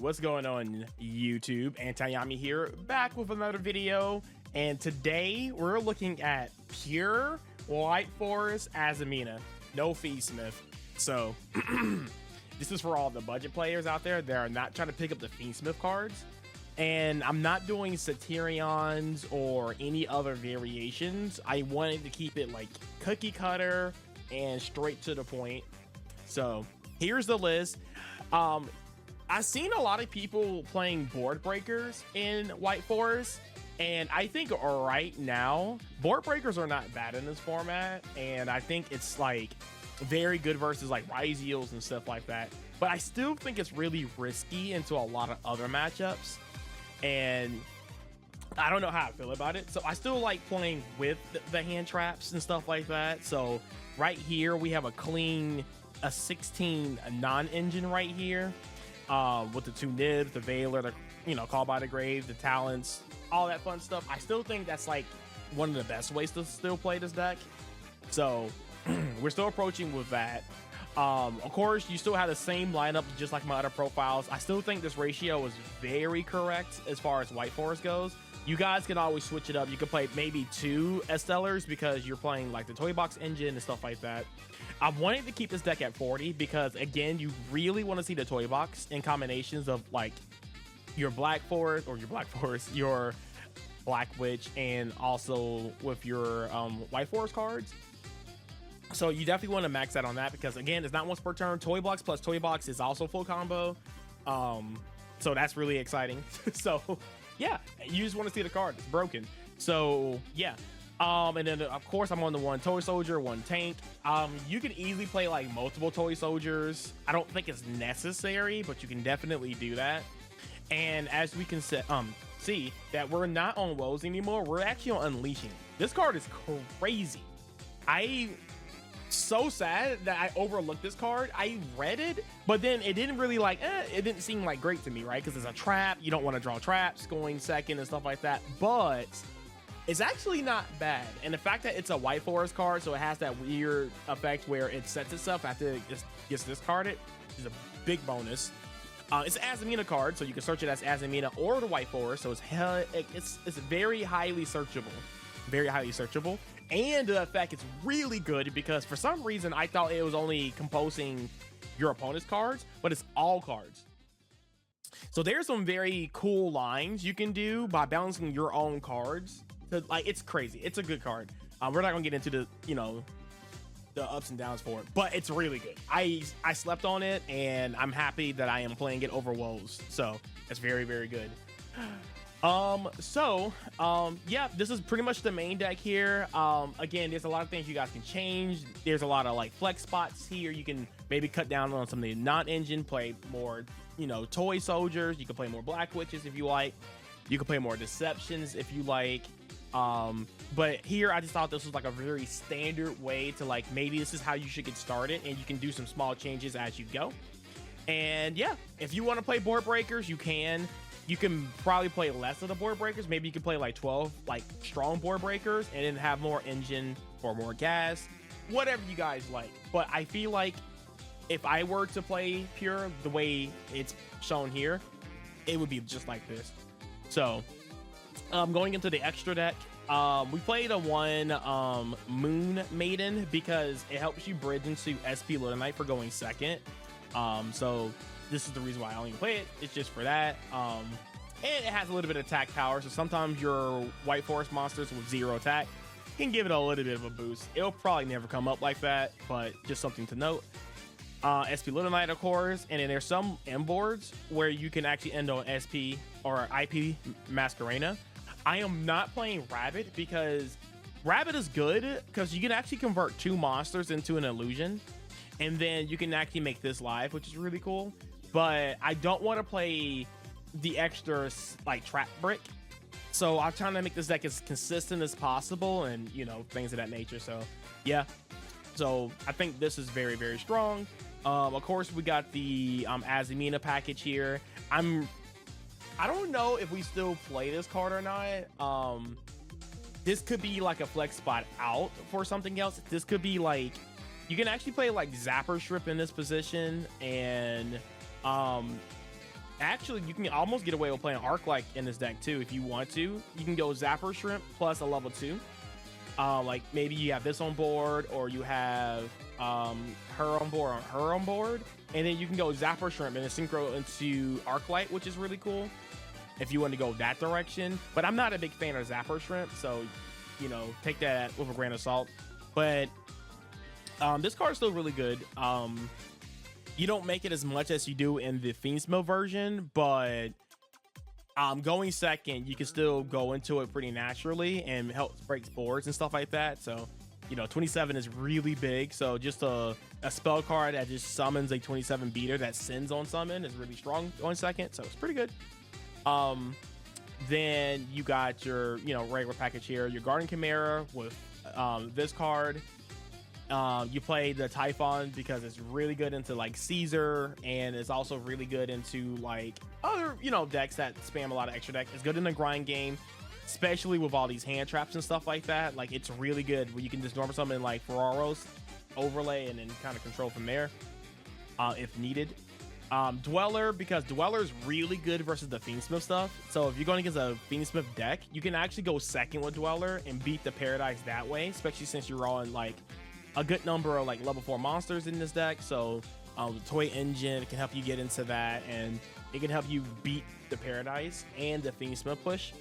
what's going on YouTube? Anti-Yami here, back with another video, and today we're looking at pure White Forest Azamina, no Fiendsmith. So this is for all the budget players out there that are not trying to pick up the Fiendsmith cards. And I'm not doing Satyrions or any other variations. I wanted to keep it like cookie cutter and straight to the point. So here's the list. I've seen a lot of people playing board breakers in White Forest, and I think right now board breakers are not bad in this format, and I think it's like very good versus like Ryzeals and stuff like that. But I still think it's really risky into a lot of other matchups, and I don't know how I feel about it. So I still like playing with the hand traps and stuff like that. So right here we have a 16 non-engine right here, with the two nibs, the Veiler, the Call by the Grave, the talents, all that fun stuff. I still think that's like one of the best ways to still play this deck. So we're still approaching with that. Of course, you still have the same lineup just like my other profiles. I still think this ratio is very correct as far as White Forest goes. You guys can always switch it up. You can play maybe two Estellars because you're playing like the Toy Box engine and stuff like that. I wanted to keep this deck at 40 because, again, you really want to see the Toy Box in combinations of like your Black Forest, your Black Witch, and also with your White Forest cards. So you definitely want to max out on that because, again, it's not once per turn. Toy Box plus Toy Box is also full combo. So that's really exciting. So yeah, you just want to see the card. It's broken. So yeah. And then of course I'm on the one Toy Soldier, one tank. You can easily play like multiple Toy Soldiers. I don't think it's necessary, but you can definitely do that. And as we can see that we're not on Woes anymore, we're actually on Unleashing. This card is crazy. So sad that I overlooked this card. I read it, but then it didn't really it didn't seem like great to me, right? Because it's a trap. You don't want to draw traps going second and stuff like that, but it's actually not bad. And the fact that it's a White Forest card, so it has that weird effect where it sets itself after it gets discarded, is a big bonus. It's an Azamina card, so you can search it as Azamina or the White Forest, so it's very highly searchable. Very highly searchable. And the effect is really good because for some reason I thought it was only composing your opponent's cards, but it's all cards. So there's some very cool lines you can do by balancing your own cards. It's crazy. It's a good card. We're not gonna get into the the ups and downs for it, but it's really good. I slept on it, and I'm happy that I am playing it over Woes. So it's very, very good. Yeah, this is pretty much the main deck here. Again, there's a lot of things you guys can change. There's a lot of like flex spots here. You can maybe cut down on some of the non-engine, play more, Toy Soldiers. You can play more Black Witches if you like. You can play more Deceptions if you like. But here I just thought this was like a very standard way to like, maybe this is how you should get started, and you can do some small changes as you go. And yeah, if you want to play board breakers, you can. You can probably play less of the board breakers. Maybe you can play like 12 like strong board breakers and then have more engine or more gas, whatever you guys like. But I feel like if I were to play pure the way it's shown here, it would be just like this. So going into the extra deck, we played a one Moon Maiden because it helps you bridge into SP Ludenite for going second. So this is the reason why I only play it. It's just for that. And it has a little bit of attack power, so sometimes your White Forest monsters with 0 attack can give it a little bit of a boost. It'll probably never come up like that, but just something to note. SP Ludenite, of course, and then there's some M boards where you can actually end on SP or IP Masquerena. I am not playing Rabbit because Rabbit is good because you can actually convert 2 monsters into an illusion, and then you can actually make this live, which is really cool. But I don't want to play the extra like trap brick, so I'm trying to make this deck as consistent as possible, and things of that nature. So yeah, so I think this is very, very strong. Of course, we got the Azamina package here. I don't know if we still play this card or not. This could be like a flex spot out for something else. This could be like, you can actually play like Zapper Strip in this position, and Actually, you can almost get away with playing Arc-Light in this deck too if you want to. You can go Zapper Shrimp plus a level 2. Like maybe you have this on board, or you have her on board, and then you can go Zapper Shrimp and then synchro into Arc-Light, which is really cool if you want to go that direction. But I'm not a big fan of Zapper Shrimp, so you know, take that with a grain of salt. But this card is still really good. You don't make it as much as you do in the Fiendsmith version, but going second, you can still go into it pretty naturally and help break boards and stuff like that. So, you know, 27 is really big. So just a spell card that just summons a 27 beater that sends on summon is really strong going second. So it's pretty good. Then you got your, you know, regular package here, your Garden Chimera with this card. You play the Typhon because it's really good into like Caesar, and it's also really good into like other, you know, decks that spam a lot of extra deck. It's good in the grind game, especially with all these hand traps and stuff like that. Like, it's really good where you can just normal summon like Ferraros, overlay, and then kind of control from there if needed. Dweller, because Dweller is really good versus the Fiendsmith stuff. So if you're going against a Fiendsmith deck, you can actually go second with Dweller and beat the Paradise that way, especially since you're on like a good number of like level 4 monsters in this deck. So the Toy Engine can help you get into that, and it can help you beat the Paradise and the Fiendsmith push.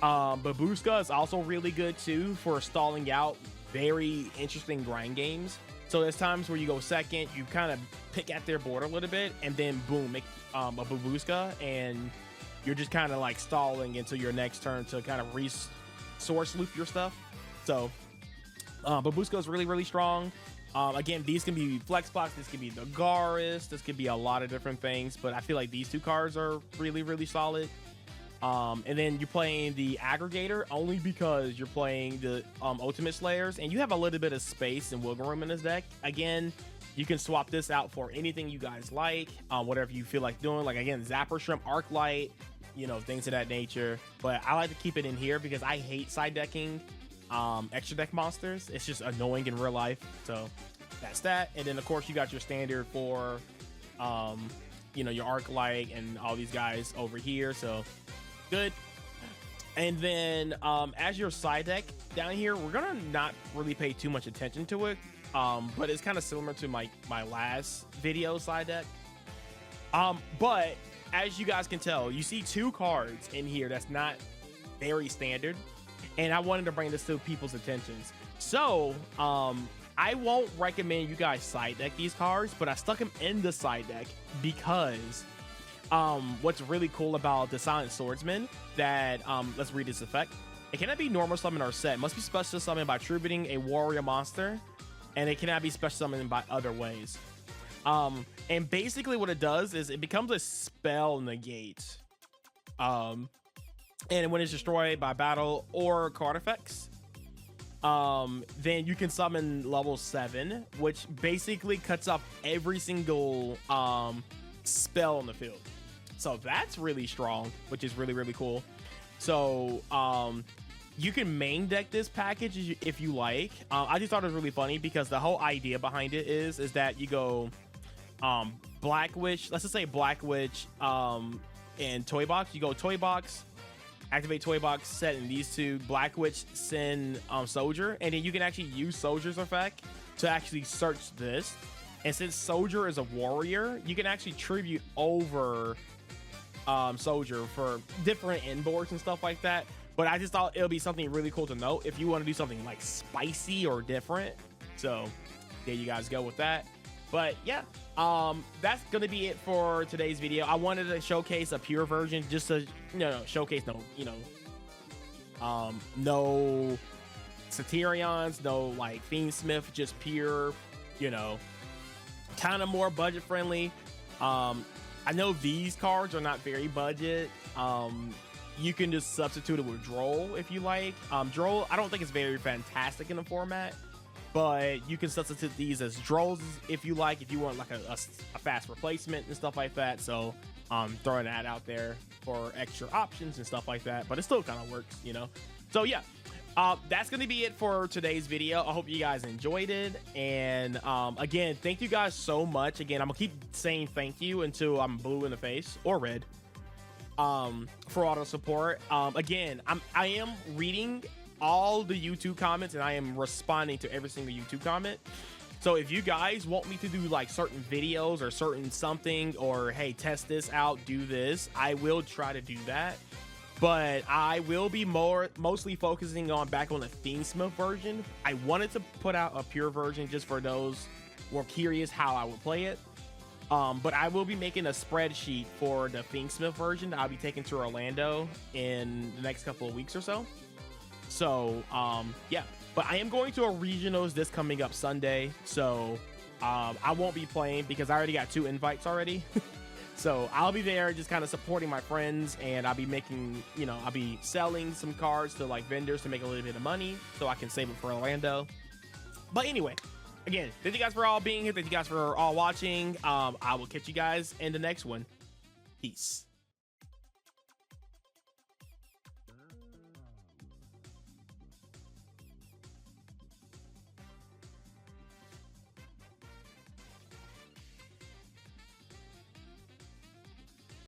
Babushka is also really good too for stalling out very interesting grind games. So there's times where you go second, you kind of pick at their board a little bit, and then boom, make a Babushka, and you're just kind of like stalling until your next turn to kind of resource loop your stuff. So Babushka is really, really strong. Again, these can be flex blocks, this could be the Garis, this could be a lot of different things, but I feel like these two cards are really, really solid. And then you're playing the Aggregator only because you're playing the Ultimate Slayers, and you have a little bit of space and wiggle room in this deck. Again, you can swap this out for anything you guys like, whatever you feel like doing. Like, again, Zapper Shrimp, Arc-Light, you know, things of that nature. But I like to keep it in here because I hate side decking extra deck monsters. It's just annoying in real life. So that's that. And then of course you got your standard for you know, your Arc-Light and all these guys over here. So good. And then as your side deck down here, we're gonna not really pay too much attention to it, but it's kind of similar to my last video side deck. But as you guys can tell, you see two cards in here that's not very standard, and I wanted to bring this to people's attentions. So I won't recommend you guys side deck these cards, but I stuck them in the side deck because what's really cool about the Silent Swordsman, that let's read this effect. It cannot be normal summon or set. It must be special summoned by tributing a warrior monster, and it cannot be special summoned by other ways. And basically what it does is it becomes a spell negate. And when it's destroyed by battle or card effects, then you can summon level 7, which basically cuts off every single spell on the field. So that's really strong, which is really, really cool. So you can main deck this package if you like. I just thought it was really funny because the whole idea behind it is that you go Black Witch, let's just say Black Witch and Toy Box. You go Toy Box, activate Toy Box, set in these two, Black Witch, send Soldier, and then you can actually use Soldier's effect to actually search this. And since Soldier is a warrior, you can actually tribute over Soldier for different inboards and stuff like that. But I just thought it would be something really cool to note if you want to do something like spicy or different. So there you guys go with that. But yeah, that's gonna be it for today's video. I wanted to showcase a pure version, just to showcase no Satyrions, no like Fiendsmith, just pure, kind of more budget friendly. I know these cards are not very budget. You can just substitute it with Droll if you like. Droll, I don't think it's very fantastic in the format, but you can substitute these as Drolls if you like, if you want like a fast replacement and stuff like that. So throwing that out there for extra options and stuff like that, but it still kind of works, So yeah, That's gonna be it for today's video. I hope you guys enjoyed it, and again, thank you guys so much. Again, I'm gonna keep saying thank you until I'm blue in the face or red, for all the support. Again, I am reading all the YouTube comments, and I am responding to every single YouTube comment. So if you guys want me to do like certain videos or certain something, or hey, test this out, do this, I will try to do that. But I will be mostly focusing on back on the Fiendsmith version. I wanted to put out a pure version just for those who are curious how I would play it. But I will be making a spreadsheet for the Fiendsmith version that I'll be taking to Orlando in the next couple of weeks or so. So yeah, but I am going to a regionals this coming up Sunday. So I won't be playing because I already got 2 invites already. So I'll be there just kind of supporting my friends, and I'll be making, you know, I'll be selling some cards to like vendors to make a little bit of money so I can save it for Orlando. But anyway, again, thank you guys for all being here. Thank you guys for all watching. I will catch you guys in the next one. Peace.